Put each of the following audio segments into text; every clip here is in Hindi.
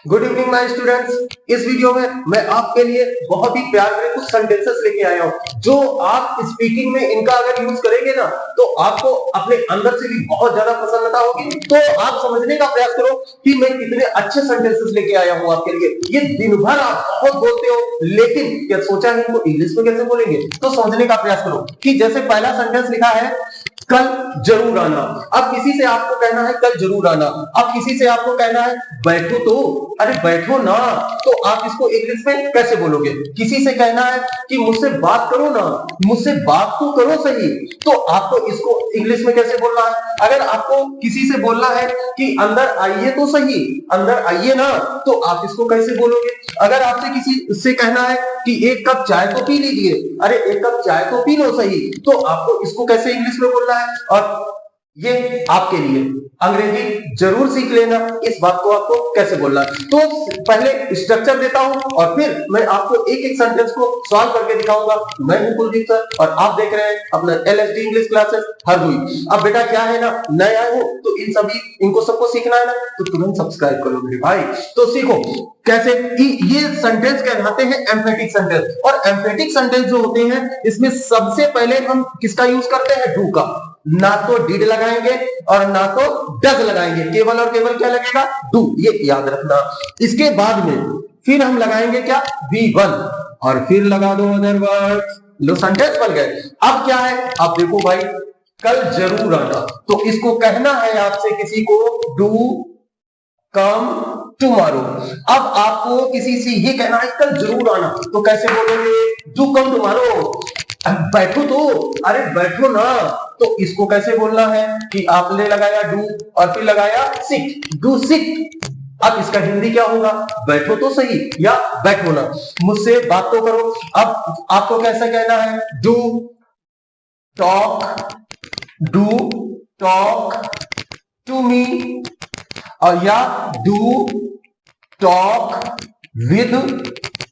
Good evening my students. इस वीडियो में मैं आपके लिए बहुत ही प्यार भरे कुछ सेंटेंसेस लेके आया हूं जो आप स्पीकिंग में इनका अगर यूज करेंगे ना तो आपको अपने अंदर से भी बहुत ज्यादा प्रसन्नता होगी। तो आप समझने का प्रयास करो कि मैं कितने अच्छे सेंटेंसेस लेके आया हूं आपके लिए। ये दिन भर आप बहुत बोलते हो लेकिन क्या सोचा है इनको इंग्लिश में कैसे बोलेंगे, तो समझने का प्रयास करो कि जैसे पहला सेंटेंस लिखा है कल जरूर आना। अब किसी से आपको कहना है कल जरूर आना, अब किसी से आपको कहना है बैठो तो, अरे बैठो ना, तो आप इसको इंग्लिश में कैसे बोलोगे। किसी से कहना है कि मुझसे बात करो ना, मुझसे बात तो करो सही, तो आपको इसको इंग्लिश में कैसे बोलना है। अगर आपको किसी से बोलना है कि अंदर आइए तो सही, अंदर आइए ना, तो आप इसको कैसे बोलोगे। अगर आपसे किसी से कहना है कि एक कप चाय तो पी लीजिए, अरे एक कप चाय तो पी लो सही, तो आपको इसको कैसे इंग्लिश में बोलना है। और ये आपके लिए अंग्रेजी जरूर सीख लेना, इस बात को आपको कैसे बोलना है। तो पहले स्ट्रक्चर देता हूं और फिर मैं आपको एक एक सेंटेंस को सॉल्व करके दिखाऊंगा। मैं हूं कुलदीप सर और आप देख रहे हैं अपना LSD इंग्लिश क्लासेस हर हुई। अब बेटा क्या है ना, नए आए हो तो इनको सबको सीखना है ना, तो तुरंत सब्सक्राइब करो मेरे भाई। तो सीखो कैसे कि ये सेंटेंस कहलाते हैं एम्फेटिक सेंटेंस। और एम्फेटिक सेंटेंस जो होते हैं इसमें सबसे पहले हम किसका यूज करते हैं, डू का। ना तो डिड लगाएंगे और ना तो डज लगाएंगे, केवल और केवल क्या लगेगा, डू, ये याद रखना। इसके बाद में फिर हम लगाएंगे क्या, V1 और फिर लगा दो अदर वर्ड्स, लो सेंटेंस बन गए। अब क्या है, अब देखो भाई कल जरूर आना, तो इसको कहना है आपसे किसी को डू कम टुमारो। अब आपको किसी से ये कहना है कल जरूर आना, तो कैसे बोलोगे, डू कम टुमारो। बैठो तो, अरे बैठो ना, तो इसको कैसे बोलना है कि आपने लगाया डू और फिर लगाया सिट, डू सिट। अब इसका हिंदी क्या होगा, बैठो तो सही या बैठो ना, मुझसे बात तो करो। अब आपको कैसे कहना है, do talk, do talk to me, और या डू टॉक विद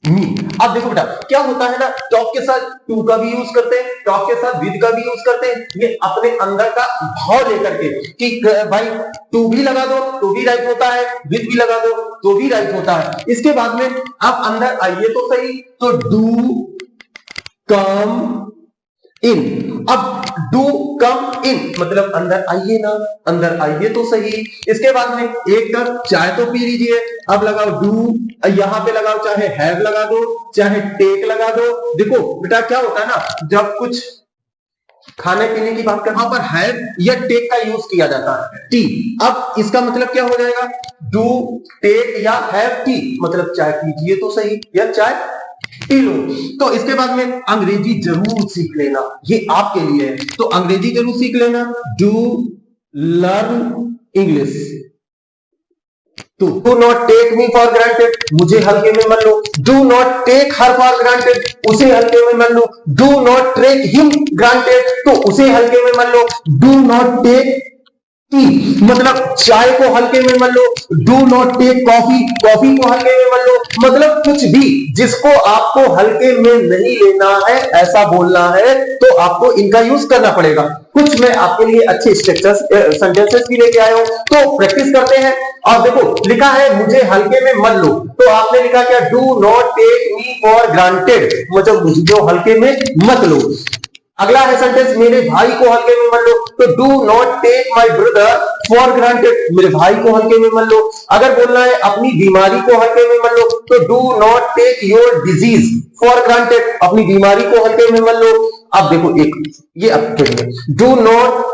मी। अब देखो बेटा क्या होता है ना, टॉक के साथ टू का भी यूज करते हैं, टॉक के साथ विद का भी यूज करते हैं। ये अपने अंदर का भाव लेकर के कि भाई टू भी लगा दो तो भी राइट होता है, विद भी लगा दो तो भी राइट होता है। इसके बाद में आप अंदर आइए तो सही, तो डू कम इन। अब डू कम इन मतलब अंदर आइए ना, अंदर आइए तो सही। इसके बाद में एक कप चाय तो पी लीजिए, अब लगाओ डू, यहां पे लगाओ, चाहे हैव लगा दो चाहे टेक लगा दो। देखो बेटा क्या होता है ना, जब कुछ खाने पीने की बात करना पर हैव या टेक का यूज किया जाता है, टी। अब इसका मतलब क्या हो जाएगा, डू टेक या हैव टी, मतलब चाय पीजिए तो सही या चाय पी लो। तो इसके बाद में अंग्रेजी जरूर सीख लेना, ये आपके लिए है, तो अंग्रेजी जरूर सीख लेना। Do learn English, do not take me for granted, मुझे हल्के में मत लो। Do not take her for granted, उसे हल्के में मत लो। Do not take him granted, तो उसे हल्के में मत लो। डू नॉट टेक टी मतलब चाय को हल्के में मत लो। Do not take coffee, coffee को हल्के में मत लो। मतलब कुछ भी जिसको आपको हल्के में नहीं लेना है ऐसा बोलना है, तो आपको इनका यूज करना पड़ेगा। कुछ मैं आपके लिए अच्छे स्ट्रक्चर्स सेंटेंसेस भी लेके आया हूं, तो प्रैक्टिस करते हैं। और देखो लिखा है मुझे हल्के में मत लो, तो आपने लिखा क्या, do not take me for granted, मतलब मुझे हल्के में मत लो। अगला है सेंटेंस, मेरे भाई को हल्के में मत लो, तो do not take my brother for granted, मेरे भाई को हल्के में मत लो। अगर बोलना है अपनी बीमारी को हल्के में मत लो, तो do not take your disease for granted, अपनी बीमारी को हल्के में मत लो। अब देखो एक ये अब डू नॉट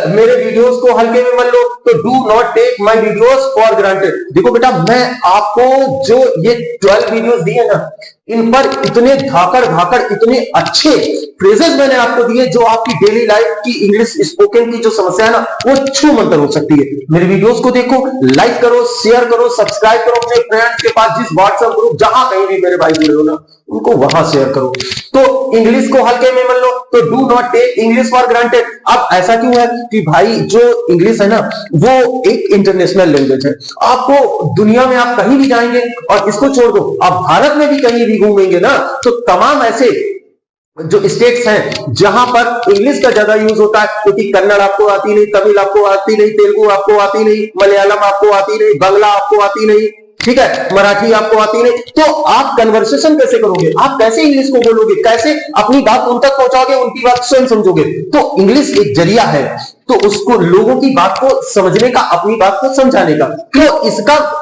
मेरे वीडियोस को हल्के में मत लो, तो do not take my videos for granted. देखो बेटा मैं आपको जो ये 12 वीडियोस दिए ना, इन पर इतने धाकड़ इतने अच्छे फ्रेजेस मैंने आपको दिए जो आपकी डेली लाइफ की इंग्लिश स्पोकन की जो समस्या है ना वो छू मंतर हो सकती है। मेरे वीडियोस को देखो, लाइक करो, शेयर करो, सब्सक्राइब करो अपने फ्रेंड्स के पास, जिस व्हाट्सएप ग्रुप जहां कहीं भी मेरे भाई जुड़े हो ना उनको वहां शेयर करो। तो इंग्लिश को हल्के में मत लो, तो do not take English for granted. अब ऐसा क्यों है कि भाई जो इंग्लिश है ना वो एक इंटरनेशनल लैंग्वेज है, आपको दुनिया में आप कहीं भी जाएंगे और इसको छोड़ दो आप भारत में भी कहीं भी घूमेंगे ना, तो तमाम ऐसे जो स्टेट्स हैं जहां पर इंग्लिश का ज्यादा यूज होता है, क्योंकि कन्नड़ आपको आती नहीं, तमिल आपको आती नहीं, तेलुगु आपको आती नहीं, मलयालम आपको आती नहीं, बांग्ला आपको आती नहीं, ठीक है, मराठी आपको आती नहीं, तो आप कन्वर्सेशन कैसे करोगे, आप कैसे इंग्लिश को बोलोगे, कैसे अपनी बात उन तक पहुंचाओगे, उनकी बात स्वयं समझोगे। तो इंग्लिश एक जरिया है, तो उसको लोगों की बात को समझने का, अपनी बात को समझाने का। तो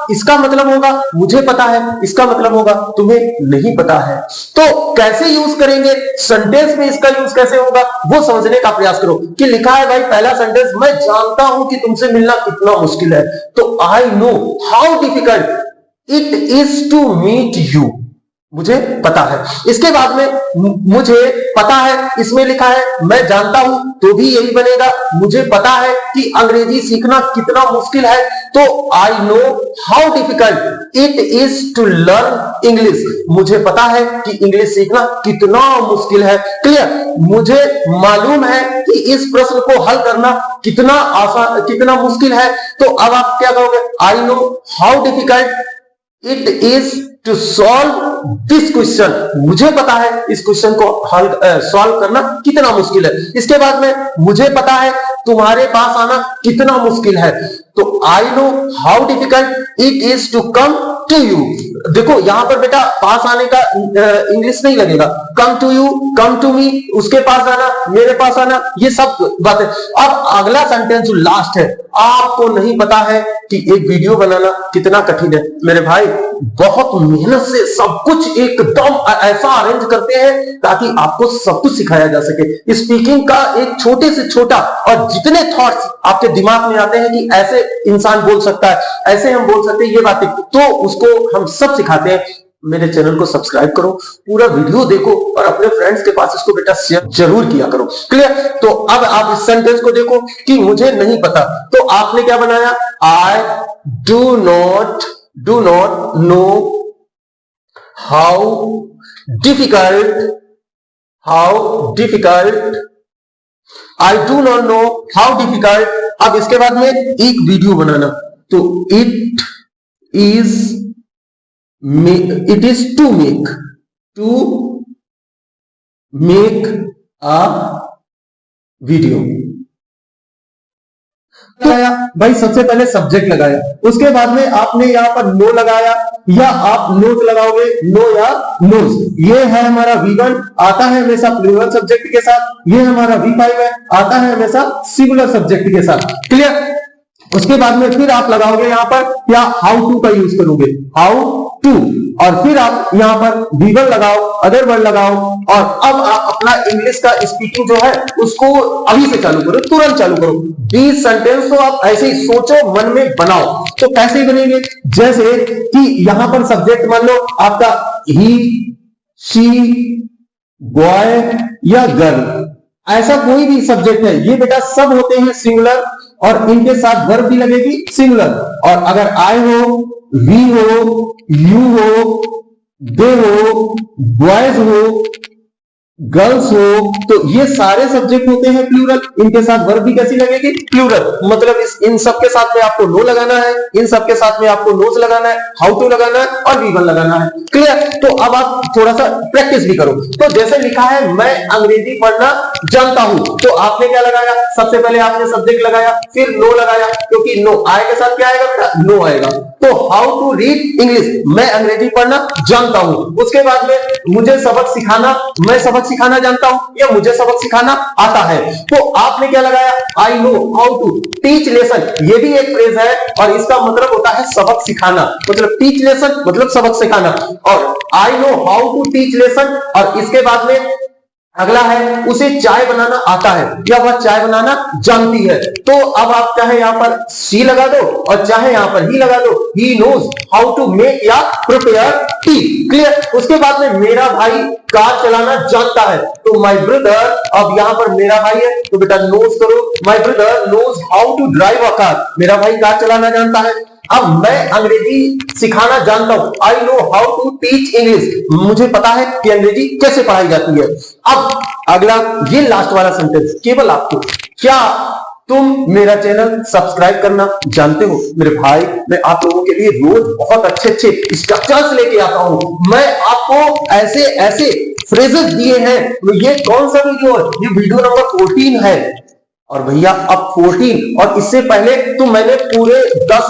इसका मतलब होगा मुझे पता है, इसका मतलब होगा तुम्हें नहीं पता है। तो कैसे यूज करेंगे, सेंटेंस में इसका यूज कैसे होगा, वो समझने का प्रयास करो। कि लिखा है भाई पहला सेंटेंस, मैं जानता हूं कि तुमसे मिलना कितना मुश्किल है, तो I know how difficult it is to meet you, मुझे पता है। इसके बाद में मुझे पता है, इसमें लिखा है मैं जानता हूं, तो भी यही बनेगा मुझे पता है कि अंग्रेजी सीखना कितना मुश्किल है, तो I know how difficult it is to learn English, मुझे पता है कि इंग्लिश सीखना कितना मुश्किल है। क्लियर, मुझे मालूम है कि इस प्रश्न को हल करना कितना आसान, कितना मुश्किल है। तो अब आप क्या कहोगे, I know how difficult it is to solve this question, मुझे पता है इस क्वेश्चन को हल सॉल्व करना कितना मुश्किल है। इसके बाद में मुझे पता है तुम्हारे पास आना कितना मुश्किल है, तो I know how difficult it is to come to you. देखो यहां पर बेटा पास आने का इंग्लिश नहीं लगेगा, come to you, come to me, उसके पास आना, मेरे पास आना, ये सब बातें। अब अगला सेंटेंस जो लास्ट है, आपको नहीं पता है कि एक वीडियो बनाना कितना कठिन है। मेरे भाई बहुत मेहनत से सब कुछ एकदम ऐसा अरेंज करते हैं ताकि आपको सब कुछ सिखाया जा सके। स्पीकिंग का एक छोटे से छोटा और जितने थॉट्स आपके दिमाग में आते हैं कि ऐसे इंसान बोल सकता है, ऐसे हम बोल सकते हैं, ये बातें, तो उसको हम सब सिखाते हैं। मेरे चैनल को सब्सक्राइब करो, पूरा वीडियो देखो और अपने फ्रेंड्स के पास इसको बेटा शेयर जरूर किया करो। क्लियर, तो अब आप इस सेंटेंस को देखो कि मुझे नहीं पता, तो आपने क्या बनाया, I do not know how difficult I do not know how difficult. अब इसके बाद में एक वीडियो बनाना, तो it is to make a video. लगाया भाई, सबसे पहले सब्जेक्ट लगाया, उसके बाद में आपने यहां पर नो लगाया, या आप नोज लगाओगे, नो या नोज। ये है हमारा V1, आता है हमेशा प्लूरल सब्जेक्ट के साथ। ये हमारा V5 है, आता है हमेशा सिंगुलर सब्जेक्ट के साथ। क्लियर, उसके बाद में फिर आप लगाओगे यहां पर क्या, हाउ टू का यूज करोगे, हाउ टू, और फिर आप यहां पर V1 लगाओ, अदर वर्ड लगाओ, और अब आप अपना इंग्लिश का स्पीकिंग जो है उसको अभी से चालू करो, तुरंत चालू करो। 20 सेंटेंस तो आप ऐसे ही सोचो, मन में बनाओ। तो कैसे बनेंगे, जैसे कि यहां पर सब्जेक्ट मान लो आपका ही, शी, बॉय या गर्ल, ऐसा कोई भी सब्जेक्ट है, ये बेटा सब होते हैं सिंगुलर, और इनके साथ वर्ब भी लगेगी सिंगुलर। और अगर आई हो, वी हो, यू हो, दे हो, बॉयज हो, गर्ल्स हो, तो ये सारे सब्जेक्ट होते हैं प्लूरल, इनके साथ वर्ब भी कैसी लगेगी, प्लूरल। मतलब इन सब के साथ में आपको नो लगाना है, इन सब के साथ में आपको नोज लगाना है, हाउ टू लगाना है और V1 लगाना है। क्लियर, तो अब आप थोड़ा सा प्रैक्टिस भी करो। तो जैसे लिखा है मैं अंग्रेजी पढ़ना जानता हूं, तो आपने क्या लगाया, सबसे पहले आपने सब्जेक्ट लगाया, फिर नो लगाया, क्योंकि नो आय के साथ क्या आएगा बेटा, नो आएगा। तो हाउ टू रीड इंग्लिश, मैं अंग्रेजी पढ़ना जानता हूं। उसके बाद में मुझे सबक सिखाना, मैं सबक सिखाना जानता हूं, या मुझे सबक सिखाना आता है। तो आपने क्या लगाया, I know how to teach lesson, ये भी एक फ्रेज है और इसका मतलब होता है सबक सिखाना, मतलब टीच लेसन मतलब सबक सिखाना। और I know how to teach lesson, और इसके बाद में अगला है उसे चाय बनाना आता है, या वह चाय बनाना जानती है। तो अब आप चाहे यहां पर सी लगा दो और चाहे यहां पर ही लगा दो, he knows how to make या प्रिपेयर टी। क्लियर, उसके बाद में मेरा भाई कार चलाना जानता है, तो माय ब्रदर, अब यहां पर मेरा भाई है तो बेटा नोज करो, my brother knows how to drive a car, मेरा भाई कार चलाना जानता है। अब मैं अंग्रेजी सिखाना जानता हूं, I know how to teach English, मुझे पता है कि अंग्रेजी कैसे पढ़ाई जाती है। अब अगला ये लास्ट वाला सेंटेंस केवल आपको, क्या तुम मेरा चैनल सब्सक्राइब करना जानते हो? मेरे भाई मैं आप लोगों के लिए रोज बहुत अच्छे अच्छे स्ट्रक्चर्स लेके आता हूं, मैं आपको ऐसे ऐसे फ्रेजेस दिए हैं। ये कौन सा वीडियो है, ये वीडियो नंबर 14 है। और भैया अब 14 और इससे पहले तो मैंने पूरे 10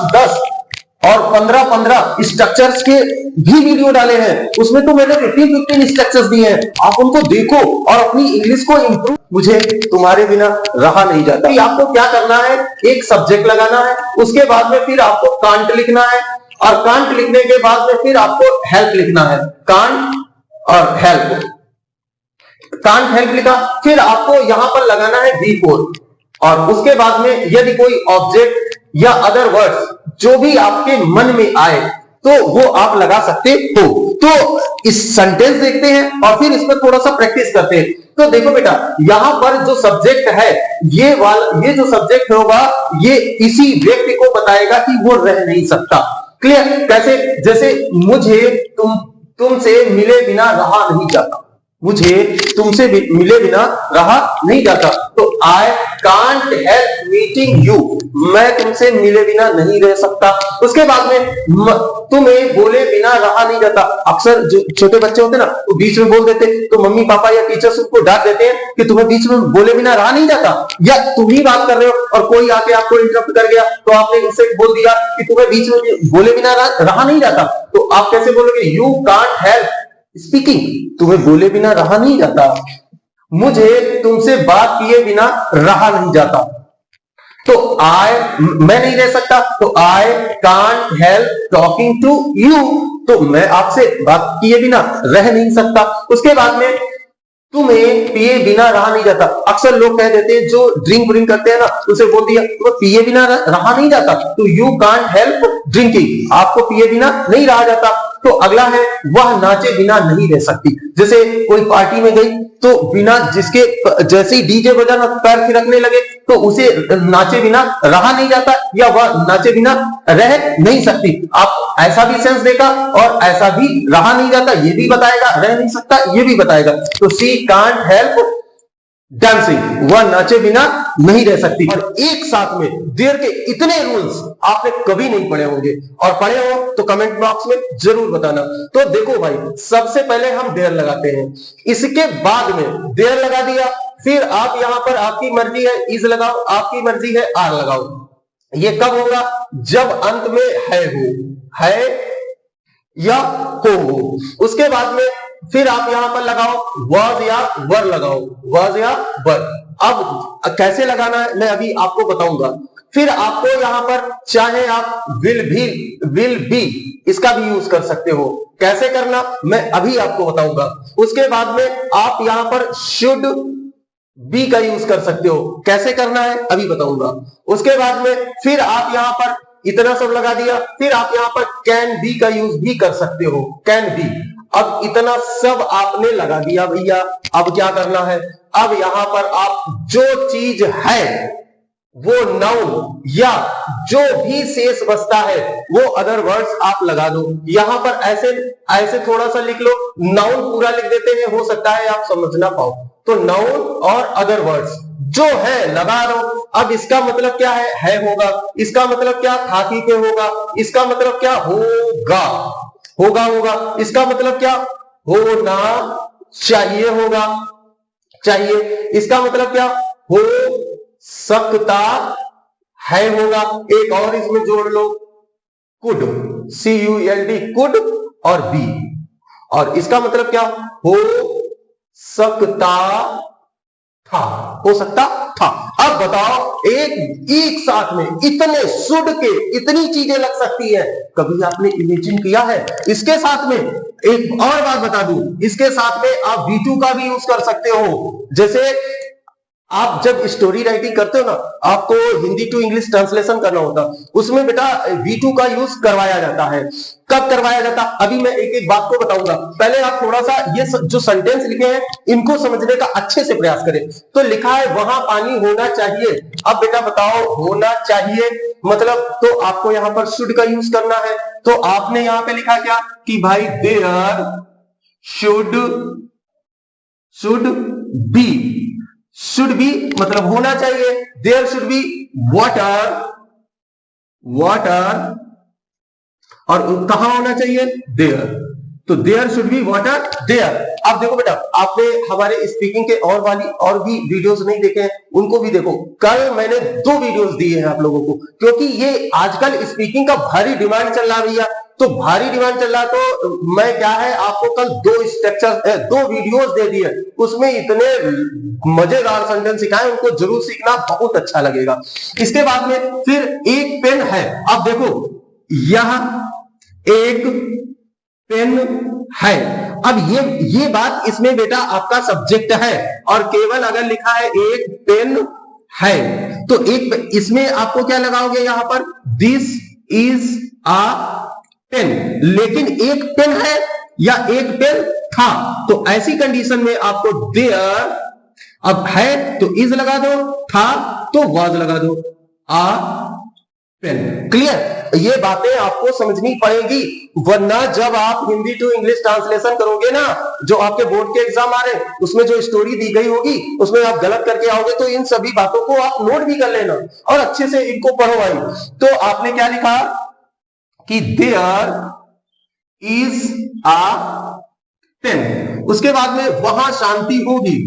और 15-15 स्ट्रक्चर्स के भी वीडियो डाले हैं, उसमें तो मैंने 15-15 स्ट्रक्चर्स दिए हैं, आप उनको देखो और अपनी इंग्लिश को इंप्रूव। मुझे तुम्हारे बिना रहा नहीं जाता। आपको क्या करना है, एक सब्जेक्ट लगाना है, उसके बाद में फिर आपको कांट लिखना है, और कांट लिखने के बाद में फिर आपको हेल्प लिखना है, कांट और हेल्प। कांट हेल्प लिखा, फिर आपको यहां पर लगाना है V4, और उसके बाद में यदि कोई ऑब्जेक्ट या अदर वर्ड्स जो भी आपके मन में आए तो वो आप लगा सकते हो। तो इस सेंटेंस देखते हैं और फिर इस पर थोड़ा सा प्रैक्टिस करते हैं। तो देखो बेटा, यहां पर जो सब्जेक्ट है, ये जो सब्जेक्ट होगा, ये इसी व्यक्ति को बताएगा कि वो रह नहीं सकता। क्लियर? कैसे? जैसे मुझे तुमसे मिले बिना रहा नहीं जाता, मुझे तुमसे मिले बिना रहा नहीं जाता। तो I can't help meeting you, मैं तुमसे मिले बिना नहीं रह सकता। उसके बाद में तुम्हें बोले बिना रहा नहीं जाता। अक्सर जो छोटे बच्चे होते ना, वो बीच में बोल देते, तो मम्मी पापा या टीचर्स उनको डांट देते हैं कि तुम्हें बीच में बोले बिना रहा नहीं जाता। या तुम ही बात कर रहे हो और कोई आके आपको इंटरप्ट कर गया, तो आपने उससे बोल दिया कि तुम्हें बीच में बोले बिना रहा नहीं जाता, तो आप कैसे बोलोगे? यू कांट हेल्प स्पीकिंग, तुम्हें बोले बिना रहा नहीं जाता। मुझे तुमसे बात किए बिना रहा नहीं जाता। तो मैं नहीं रह सकता, तो I can't help talking to you, तो मैं आपसे बात किए बिना रह नहीं सकता। उसके बाद में तुम्हें पिए बिना रहा नहीं जाता। अक्सर लोग कह देते हैं, जो ड्रिंक करते हैं ना, उसे बोल दिया तुम्हें पिए बिना रहा नहीं जाता, तो यू कांट हेल्प ड्रिंकिंग, आपको पिए बिना नहीं रहा जाता। तो अगला है, वह नाचे बिना नहीं रह सकती। जैसे कोई पार्टी में गई, तो बिना जिसके जैसे ही डीजे बजा ना, पैर थिरकने लगे, तो उसे नाचे बिना रहा नहीं जाता, या वह नाचे बिना रह नहीं सकती। आप ऐसा भी सेंस देखा और ऐसा भी रहा नहीं जाता, ये भी बताएगा, रह नहीं सकता ये भी बताएगा। तो सी कांट हेल्प डांसिंग, वह नाचे बिना नहीं रह सकती। और एक साथ में देयर के इतने रूल्स आपने कभी नहीं पढ़े होंगे, और पढ़े हो तो कमेंट बॉक्स में जरूर बताना। तो देखो भाई, सबसे पहले हम देयर लगाते हैं, इसके बाद में देयर लगा दिया, फिर आप यहां पर आपकी मर्जी है इज लगाओ, आपकी मर्जी है आर लगाओ। ये कब होगा? जब अंत में है या हो। उसके बाद में फिर आप यहां पर लगाओ was या वर लगाओ, was या वर। अब कैसे लगाना है मैं अभी आपको बताऊंगा। फिर आपको यहां पर चाहे आप विल बी इसका भी यूज कर सकते हो। कैसे करना मैं अभी आपको बताऊंगा। उसके बाद में आप यहां पर शुड बी का यूज कर सकते हो। कैसे करना है अभी बताऊंगा। उसके बाद में फिर आप यहां पर इतना सब लगा दिया, फिर आप यहां पर कैन बी का यूज भी कर सकते हो, कैन बी। अब इतना सब आपने लगा दिया भैया, अब क्या करना है? अब यहां पर आप जो चीज है वो नाउन या जो भी शेष बचता है वो अदर वर्ड्स आप लगा दो। यहां पर ऐसे थोड़ा सा लिख लो, नाउन पूरा लिख देते हैं, हो सकता है आप समझ ना पाओ। तो नाउन और अदर वर्ड्स जो है लगा दो। अब इसका मतलब क्या है होगा। इसका मतलब क्या? था थी थे होगा। इसका मतलब क्या? होगा। इसका मतलब क्या? होना चाहिए होगा, चाहिए। इसका मतलब क्या? हो सकता है होगा। एक और इसमें जोड़ लो, कुड, CULD, कुड और बी। और इसका मतलब क्या? हो सकता था, हो सकता था। अब बताओ, एक साथ में इतने शुड के इतनी चीजें लग सकती है, कभी आपने इमेजिन किया है? इसके साथ में एक और बात बता दूं, इसके साथ में आप V2 का भी यूज कर सकते हो। जैसे आप जब स्टोरी राइटिंग करते हो ना, आपको हिंदी टू इंग्लिश ट्रांसलेशन करना होता, उसमें बेटा V2 का यूज करवाया जाता है। कब करवाया जाता? अभी मैं एक एक बात को बताऊंगा। पहले आप थोड़ा सा ये जो सेंटेंस लिखे हैं इनको समझने का अच्छे से प्रयास करें। तो लिखा है वहां पानी होना चाहिए। अब बेटा बताओ, होना चाहिए मतलब, तो आपको यहां पर शुड का यूज करना है। तो आपने यहां पे लिखा क्या कि भाई देयर शुड बी मतलब होना चाहिए। देयर शुड बी वाटर और कहां होना चाहिए? देयर। तो there should be water there. अब देखो बेटा, आपने हमारे स्पीकिंग के और भी वीडियोस नहीं देखे हैं, उनको भी देखो। कल मैंने 2 वीडियोस दिए हैं आप लोगों को, क्योंकि ये आजकल स्पीकिंग का भारी डिमांड चल रहा है भैया। तो भारी डिमांड चल रहा, तो मैं क्या है आपको कल 2 वीडियोस दे दिए, उसमें इतने मजेदार सेंटेंस सिखाए, उनको जरूर सीखना, बहुत अच्छा लगेगा। इसके बाद में फिर एक पेन है। अब देखो, यह एक पेन है। अब ये बात इसमें बेटा आपका सब्जेक्ट है, और केवल अगर लिखा है एक पेन है, तो एक इसमें आपको क्या लगाओगे यहां पर, दिस इज अ पेन। लेकिन एक पेन है या एक पेन था, तो ऐसी कंडीशन में आपको देयर, अब है तो इज लगा दो, था तो वाज लगा दो, आ पेन। क्लियर? ये बातें आपको समझनी पड़ेगी, वरना जब आप हिंदी टू इंग्लिश ट्रांसलेशन करोगे ना, जो आपके बोर्ड के एग्जाम आ रहे हैं, उसमें जो स्टोरी दी गई होगी उसमें आप गलत करके आओगे, तो इन सभी बातों को आप नोट भी कर लेना और अच्छे से इनको पढ़ो। आई तो आपने क्या लिखा कि देयर इज अ पेन, उसके बाद में वहां शांति होगी,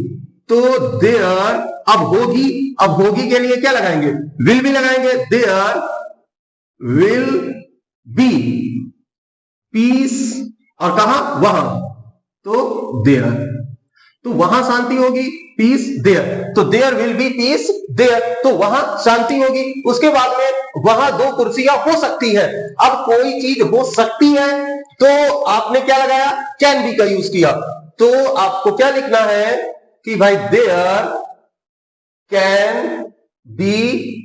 तो देयर, अब होगी के लिए क्या लगाएंगे, विल भी लगाएंगे, देयर विल बी पीस, और कहा वहां, तो देयर, तो वहां शांति होगी, पीस देयर, तो there will be peace there, तो वहां शांति होगी। उसके बाद में वहां 2 कुर्सियां हो सकती है। अब कोई चीज हो सकती है तो आपने क्या लगाया, कैन बी का यूज किया, तो आपको क्या लिखना है कि भाई देयर कैन बी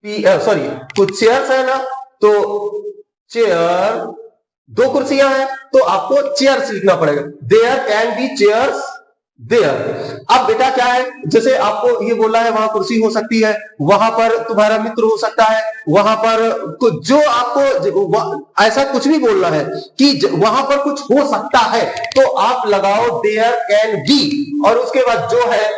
सॉरी, कुछ चेयर्स है ना, तो चेयर, 2 कुर्सियां हैं, तो आपको चेयर्स लिखना पड़ेगा, there can be chairs there. अब बेटा क्या है, जैसे आपको ये बोला है वहां कुर्सी हो सकती है, वहां पर तुम्हारा मित्र हो सकता है, वहां पर कुछ, जो आपको ऐसा कुछ भी बोलना है कि वहां पर कुछ हो सकता है, तो आप लगाओ देयर कैन बी, और उसके बाद जो है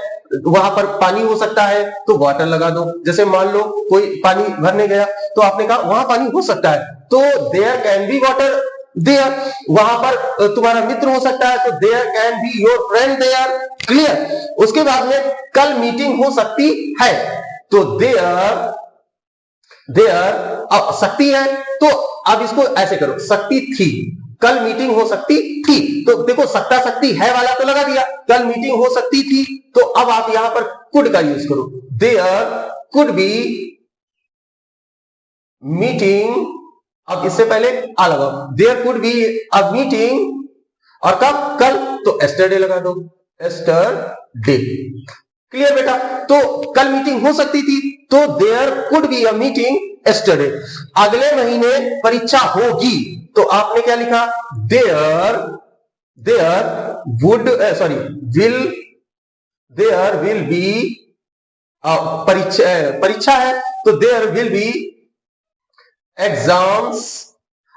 वहां पर पानी हो सकता है तो वाटर लगा दो। जैसे मान लो कोई पानी भरने गया, तो आपने कहा वहां पानी हो सकता है, तो there can be water there. वहां पर तुम्हारा मित्र हो सकता है, तो there can be your friend there. Clear? उसके बाद में कल मीटिंग हो सकती है, तो देयर अब सकती है, तो अब इसको ऐसे करो, सकती थी, कल मीटिंग हो सकती थी, तो देखो सकता सकती है वाला तो लगा दिया, कल मीटिंग हो सकती थी, तो अब आप यहां पर कुड का यूज करो, देयर कुड बी मीटिंग, अब इससे पहले आ लगाओ, there could be a meeting, और कब, कल, तो एस्टरडे लगा दो, एस्टरडे। क्लियर बेटा? तो कल मीटिंग हो सकती थी, तो there could be a meeting yesterday. अगले महीने परीक्षा होगी, तो आपने क्या लिखा, there would sorry there will be, परीक्षा है तो देयर विल बी एग्जाम्स।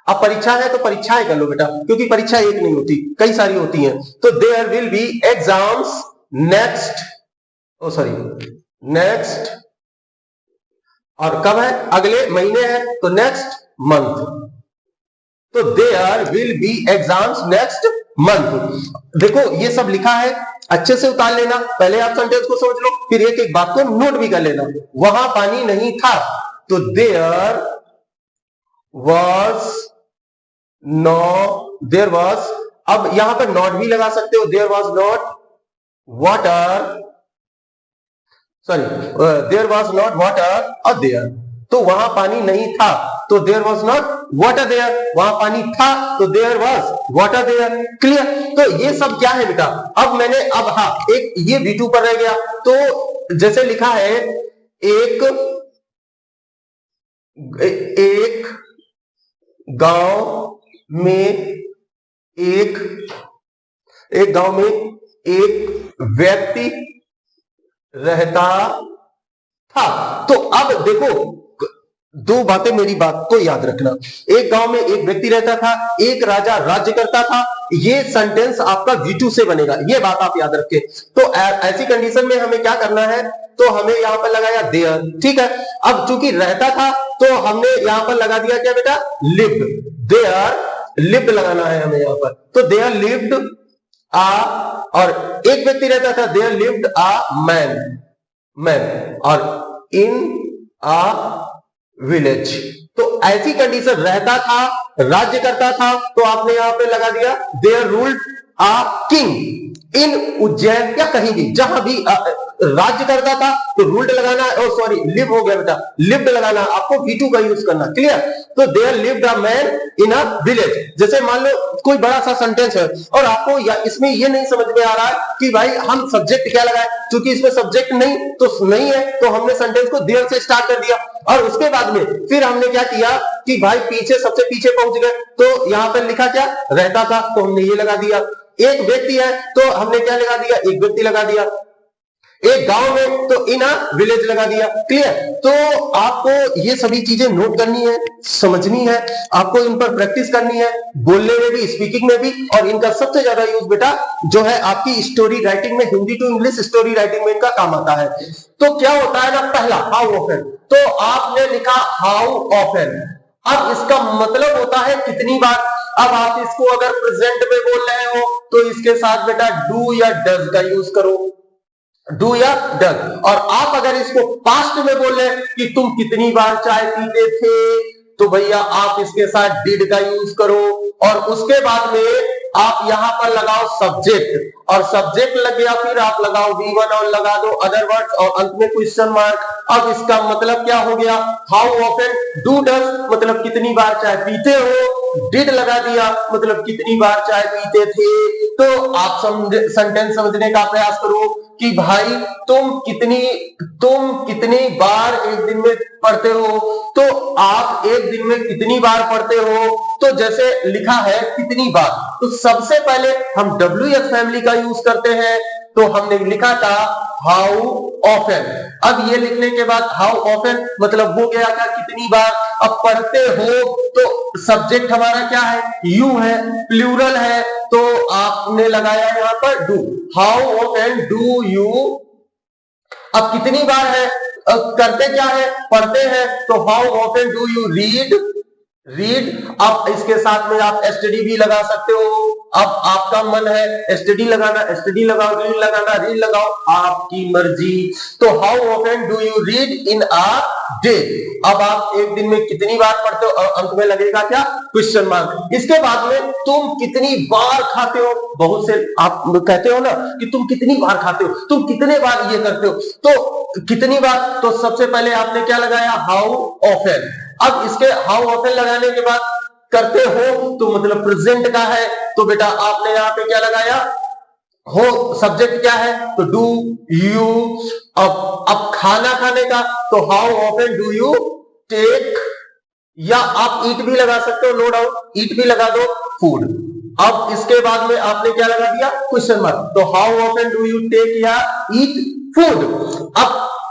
अब परीक्षा है तो परीक्षाएं कर लो बेटा, क्योंकि परीक्षा एक नहीं होती, कई सारी होती हैं, तो there will be exams next, next, और कब है, अगले महीने है, तो नेक्स्ट मंथ, तो there will be exams next month. देखो ये सब लिखा है, अच्छे से उतार लेना, पहले आप सेंटेंस को समझ लो, फिर एक एक बात को नोट भी कर लेना। वहां पानी नहीं था, तो देयर वॉज, अब यहां पर नॉट भी लगा सकते हो, there was not water, there was not water और देयर, तो वहां पानी नहीं था, तो there was not water there, वहां पानी था, तो there was water there. Clear? तो ये सब क्या है बेटा, अब मैंने, अब हाँ एक ये V2 पर रह गया, तो जैसे लिखा है एक गांव में एक व्यक्ति रहता था। तो अब देखो 2 बातें, मेरी बात को याद रखना, एक गांव में एक व्यक्ति रहता था, एक राजा राज्य करता था, ये सेंटेंस आपका V2 से बनेगा, ये बात आप याद रखें। तो ऐसी कंडीशन में हमें क्या करना है, तो हमें यहां पर लगाया देयर, ठीक है। अब चूंकि रहता था तो हमने यहां पर लगा दिया क्या बेटा, लिव्ड, देयर लिव्ड लगाना है हमें यहाँ पर। तो देयर लिव्ड आ, और एक व्यक्ति रहता था, देयर लिव्ड आ मैन और इन आ विलेज। तो ऐसी कंडीशन, रहता था, राज्य करता था, तो आपने यहां पे लगा दिया there ruled a king in Ujjain, या कहीं भी जहां भी राज्य करता था तो रूल्ड लगाना, सॉरी लिव हो गया बेटा, लिव्ड लगाना, आपको V2 का यूज करना, क्लियर। तो there lived a man in a village. जैसे मान लो कोई बड़ा सा सेंटेंस है और आपको इसमें ये नहीं समझ में आ रहा है कि भाई हम सब्जेक्ट क्या लगाए, क्योंकि इसमें सब्जेक्ट नहीं है, तो हमने सेंटेंस को देयर से स्टार्ट कर दिया, और उसके बाद में फिर हमने क्या किया कि भाई पीछे, सबसे पीछे पहुंच गए, तो यहां पर लिखा क्या, रहता था, तो हमने ये लगा दिया। एक व्यक्ति है तो हमने क्या लगा दिया, एक व्यक्ति लगा दिया। एक गांव में तो इन अ विलेज लगा दिया, क्लियर। तो आपको ये सभी चीजें नोट करनी है, समझनी है, आपको इन पर प्रैक्टिस करनी है, बोलने में भी, स्पीकिंग में भी, और इनका सबसे ज्यादा यूज बेटा जो है आपकी स्टोरी राइटिंग में, Hindi to English story writing में इनका काम आता है। तो क्या होता है ना, पहला हाउ ऑफन, तो आपने लिखा हाउ ऑफन, अब इसका मतलब होता है कितनी बार। अब आप इसको अगर प्रेजेंट में बोल रहे हो तो इसके साथ बेटा डू या डज का यूज करो, डू या डज। और आप अगर इसको पास्ट में बोल रहे कि तुम कितनी बार चाय पीते थे, तो भैया आप इसके साथ डिड का यूज करो, और उसके बाद में आप यहां पर लगाओ सब्जेक्ट, और सब्जेक्ट लग गया फिर आप लगाओ V1 और लगा दो अदर वर्ड्स, और अंत में क्वेश्चन मार्क। अब इसका मतलब क्या हो गया, हाउ ऑफन डू डज मतलब कितनी बार चाय पीते हो, डिड लगा दिया मतलब कितनी बार चाय पीते थे। तो आप सेंटेंस समझने का प्रयास करो कि भाई तुम कितनी बार एक दिन में पढ़ते हो, तो आप एक दिन में कितनी बार पढ़ते हो, तो जैसे लिखा है कितनी बार, तो सबसे पहले हम WH फैमिली का यूज करते हैं, तो हमने लिखा था हाउ ऑफन। अब ये लिखने के बाद हाउ ऑफन मतलब हो गया क्या, कितनी बार। अब पढ़ते हो तो सब्जेक्ट हमारा क्या है, यू है, प्लूरल है, तो आपने लगाया यहां पर do, how often do you. अब कितनी बार है, करते क्या है, पढ़ते हैं, तो how often do you read. अब इसके साथ में आप एसटीडी भी लगा सकते हो, अब आपका मन है एसटीडी लगाना, एसटीडी लगाओ, रीड लगाना, रीड लगाओ, आपकी मर्जी। तो how often do you read in a day, अब आप एक दिन में कितनी बार पढ़ते हो, और अंत में लगेगा क्या, क्वेश्चन मार्क। इसके बाद में तुम कितनी बार खाते हो, बहुत से आप कहते हो ना कि तुम कितनी बार खाते हो, तुम कितने बार ये करते हो, तो कितनी बार, तो सबसे पहले आपने क्या लगाया, हाउ ऑफन। अब इसके हाउ ऑफन लगाने के बाद करते हो तो मतलब प्रेजेंट का है, तो बेटा आपने यहां पे क्या लगाया, हो, सब्जेक्ट क्या है, तो डू यू। अब खाना खाने का, तो how often do you take, या आप ईट भी लगा सकते हो, नो डाउट, ईट भी लगा दो, फूड। अब इसके बाद में आपने क्या लगा दिया, क्वेश्चन मार्क, तो how often do you take या ईट फूड।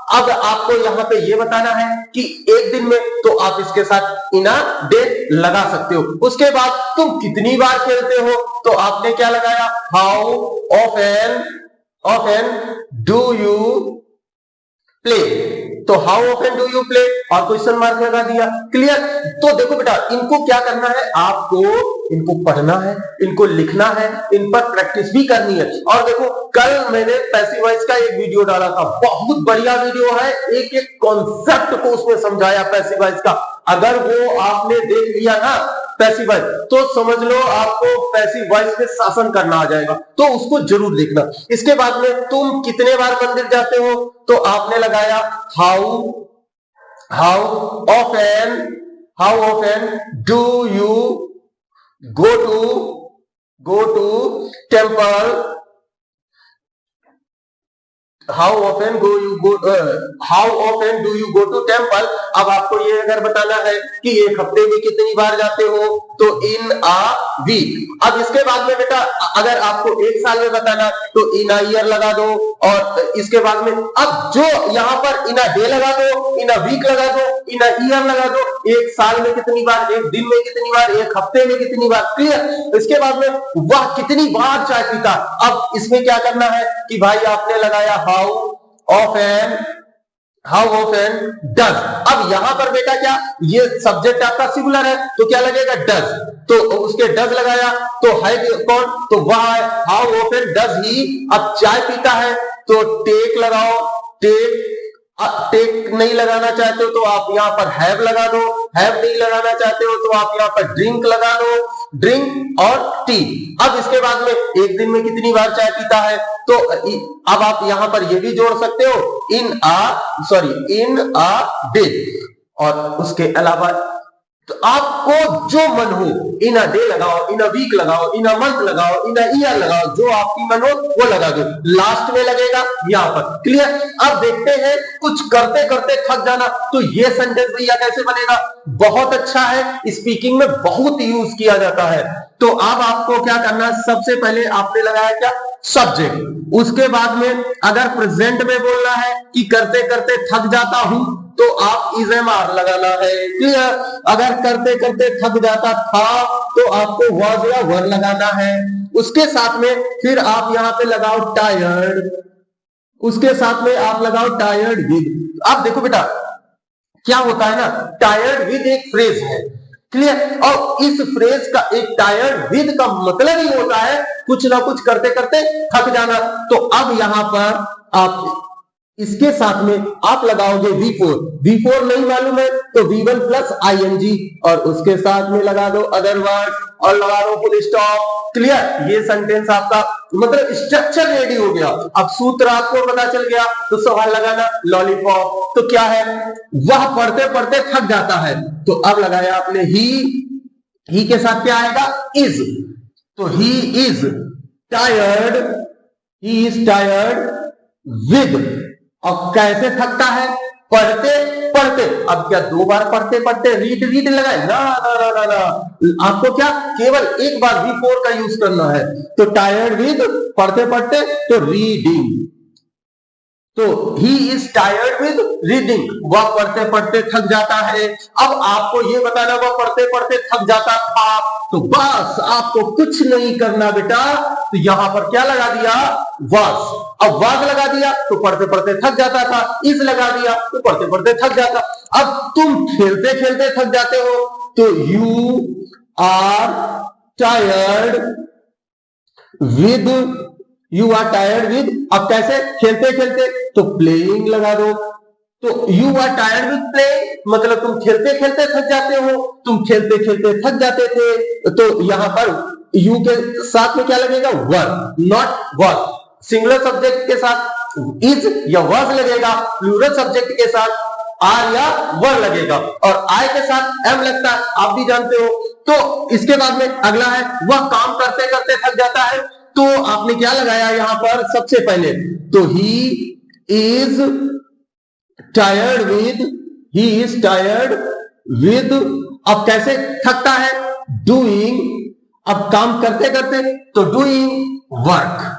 अब आपको यहां पे ये बताना है कि एक दिन में, तो आप इसके साथ इन अ डे लगा सकते हो। उसके बाद तुम कितनी बार खेलते हो, तो आपने क्या लगाया, how often do you play, तो how often do you play, और क्वेश्चन मार्क लगा दिया, क्लियर। तो देखो बेटा इनको क्या करना है, आपको इनको पढ़ना है, इनको लिखना है, इन पर प्रैक्टिस भी करनी है। और देखो कल मैंने पैसिव वॉइस का एक वीडियो डाला था, बहुत बढ़िया वीडियो है, एक एक कॉन्सेप्ट को उसमें समझाया पैसिव वॉइस का। अगर वो आपने देख लिया ना पैसिव वॉइस, तो समझ लो आपको पैसिव वॉइस में शासन करना आ जाएगा, तो उसको जरूर देखना। इसके बाद में तुम कितने बार मंदिर जाते हो, तो आपने लगाया how often do you go to temple, how often do you go to temple। अब आपको ये अगर बताना है कि एक हफ्ते में कितनी बार जाते हो, तो इन अ वीक। अब इसके बाद में बेटा अगर आपको एक साल में बताना, तो इन अ ईयर लगा दो, और इसके बाद में अब जो यहाँ पर इन अ डे लगा दो, इन अ वीक लगा दो, इन अ ईयर लगा दो, एक साल में कितनी बार, एक दिन में कितनी बार, एक हफ्ते में कितनी बार, क्लियर। इसके बाद में वह कितनी बार चाय पीता। अब इसमें क्या करना है कि भाई आपने लगाया how often how often does. अब यहां पर बेटा क्या, ये सब्जेक्ट आपका सिंगुलर है तो क्या लगेगा डज, तो उसके डज लगाया तो है कौन, तो वह है हाउ ऑफन डज ही। अब चाय पीता है तो टेक लगाओ, टेक। टेक नहीं लगाना चाहते हो तो आप यहां पर हैव लगा दो, हैव नहीं लगाना चाहते हो तो आप यहां पर ड्रिंक लगा दो, ड्रिंक और टी। अब इसके बाद में एक दिन में कितनी बार चाय पीता है, तो अब आप यहां पर ये भी जोड़ सकते हो इन आ डे। और उसके अलावा तो आपको जो मन हो, इन अ डे लगाओ, इन अ वीक लगाओ, इन अ मंथ लगाओ, इन अ ईयर लगाओ, जो आपकी मन हो वो लगा दो, लास्ट में लगेगा यहां पर। क्लियर। अब देखते हैं कुछ करते करते थक जाना, तो ये सेंटेंस भैया कैसे बनेगा, बहुत अच्छा है, स्पीकिंग में बहुत यूज किया जाता है। तो अब आपको क्या करना है, सबसे पहले आपने लगाया क्या सब्जेक्ट, उसके बाद में अगर प्रेजेंट में बोलना है कि करते करते थक जाता हूं तो आप इज एम आर लगाना है। क्लियर। अगर करते करते थक जाता था तो आपको वाज या वर लगाना है। उसके साथ में फिर आप यहां पे लगाओ टायर्ड, उसके साथ में आप लगाओ टायर्ड विद। आप देखो बेटा क्या होता है ना, टायर्ड विद एक फ्रेज है। क्लियर। और इस फ्रेज का एक टायर्ड विद का मतलब ही होता है कुछ ना कुछ करते करते थक जाना। तो अब यहां पर आप इसके साथ में आप लगाओगे V4, V4 नहीं मालूम है तो V1 प्लस ING, और उसके साथ में लगा दो अदर वर्ड और लगा दो फुल स्टॉप। क्लियर। ये सेंटेंस आपका मतलब स्ट्रक्चर रेडी हो गया। अब सूत्र आपको पता चल गया तो सवाल लगाना लॉलीपॉप। तो क्या है, वह पढ़ते पढ़ते थक जाता है, तो अब लगाया आपने ही के साथ क्या आएगा इज, तो he is tired, he is tired with. और कैसे थकता है, पढ़ते पढ़ते। अब क्या दो बार पढ़ते पढ़ते रीड रीड लगाए ना ना ना ना ना, आपको क्या केवल एक बार V4 का यूज करना है। तो टायर्ड विद पढ़ते पढ़ते तो रीडिंग, तो he is tired with reading, वह पढ़ते पढ़ते थक जाता है। अब आपको ये बताना वह पढ़ते पढ़ते थक जाता था, तो बस आपको कुछ नहीं करना बेटा, तो यहां पर क्या लगा दिया वाज। अब वाज लगा दिया तो पढ़ते पढ़ते थक जाता था, इज लगा दिया तो पढ़ते पढ़ते थक जाता। अब तुम खेलते खेलते थक जाते हो तो you are tired with, you are tired with. अब कैसे, खेलते खेलते तो प्लेइंग लगा दो, तो you are tired with play, मतलब तुम खेलते खेलते थक जाते हो, तुम खेलते खेलते थक जाते थे। तो यहां पर यू के साथ में क्या लगेगा वर, नॉट वॉज। सिंगुलर सब्जेक्ट के साथ इज या वॉज लगेगा, प्लूरल सब्जेक्ट के साथ आर या वर लगेगा, और आई के साथ एम लगता है, आप भी जानते हो। तो इसके बाद में अगला है वह काम करते करते थक जाता है, तो आपने क्या लगाया यहां पर सबसे पहले, तो he is tired with, he is tired with. अब कैसे थकता है, डूइंग, अब काम करते करते तो डूइंग वर्क।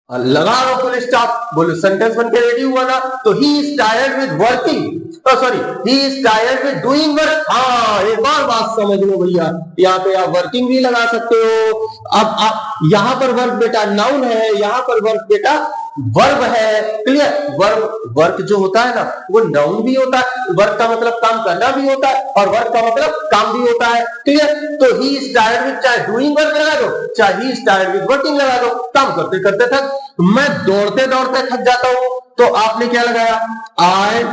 लगा लो फुल स्टॉप, बोलो सेंटेंस बनके रेडी हुआ ना। तो he is tired with working, sorry he is tired with doing work. हाँ एक बार बात समझ लो भैया, यहाँ पे आप वर्किंग भी लगा सकते हो। अब आप यहाँ पर वर्क बेटा नाउन है, यहाँ पर वर्क बेटा वर्ब है। क्लियर। वर्ब, वर्क जो होता है ना वो नाउन भी होता है, वर्क का मतलब काम करना भी होता है और वर्क का मतलब काम भी होता है। क्लियर। तो ही इज टायर्ड विद, चाहे डूइंग वर्क लगा दो चाहे he is tired with working लगा दो, काम करते करते थक। मैं दौड़ते दौड़ते थक जाता हूं, तो आपने क्या लगाया, आई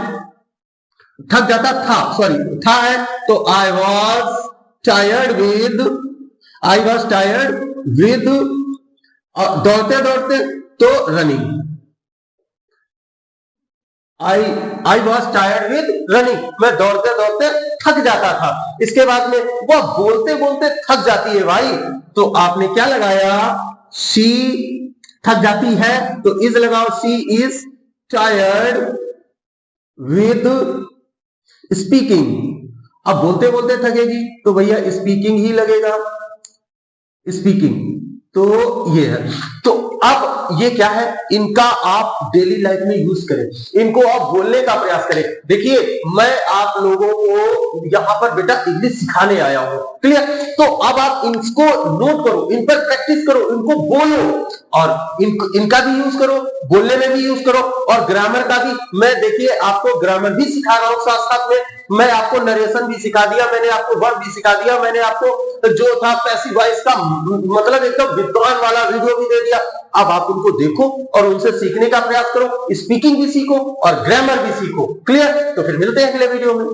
थक जाता था, सॉरी था है, तो I was tired with, I was tired with, दौड़ते दौड़ते तो running, I was tired with running, मैं दौड़ते दौड़ते थक जाता था। इसके बाद में वह बोलते बोलते थक जाती है भाई, तो आपने क्या लगाया, शी थक जाती है तो इज लगाओ, she is tired with speaking. अब बोलते बोलते थकेगी तो भैया स्पीकिंग ही लगेगा, स्पीकिंग। तो ये है। तो अब ये क्या है, इनका आप डेली लाइफ में यूज करें, इनको आप बोलने का प्रयास करें। देखिए मैं आप लोगों को यहाँ पर बेटा इंग्लिश सिखाने आया हूं, क्लियर। तो अब आप इनको नोट करो, इन पर प्रैक्टिस करो, इनको बोलो और इनका भी यूज करो, बोलने में भी यूज करो और ग्रामर का भी। मैं देखिए आपको ग्रामर भी सिखा रहा हूं, साथ साथ में मैं आपको नरेशन भी सिखा दिया, मैंने आपको वर्ब भी सिखा दिया, मैंने आपको जो था पैसिव वॉइस का मतलब एकदम विद्वान वाला वीडियो भी दे दिया। अब आप उनको देखो और उनसे सीखने का प्रयास करो, स्पीकिंग भी सीखो और ग्रामर भी सीखो, क्लियर। तो फिर मिलते हैं अगले वीडियो में।